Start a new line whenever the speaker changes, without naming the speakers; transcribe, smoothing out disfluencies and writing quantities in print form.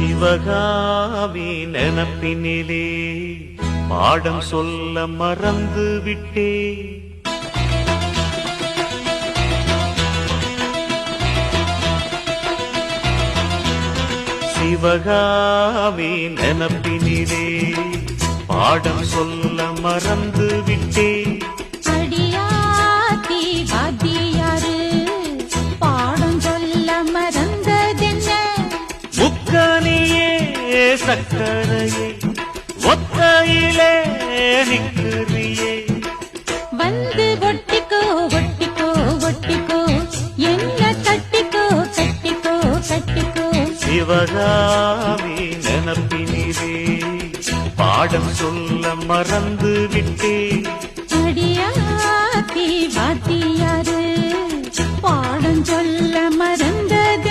சிவகாமி நினப்பினிலே பாடம் சொல்ல மறந்து விட்டே. சிவகாமி நினப்பினிலே பாடம் சொல்ல மறந்து விட்டே.
அடியாத்தி வாத்தியாரு பாடம் சொல்ல மறந்ததென்ன?
முக்கனியே சக்கரையே ஒத்தையிலே நிற்கிறியே.
வந்து ஒட்டிக்கோ ஒட்டிக்கோ ஒட்டிக்கோ என்ன கட்டிக்கோ கட்டிக்கோ கட்டிக்கோ.
சிவகாமி நினப்பினிலே பாடம் சொல்ல மறந்து விட்டே.
அடியாத்தி வாத்தியாரு பாடம் சொல்ல மறந்தது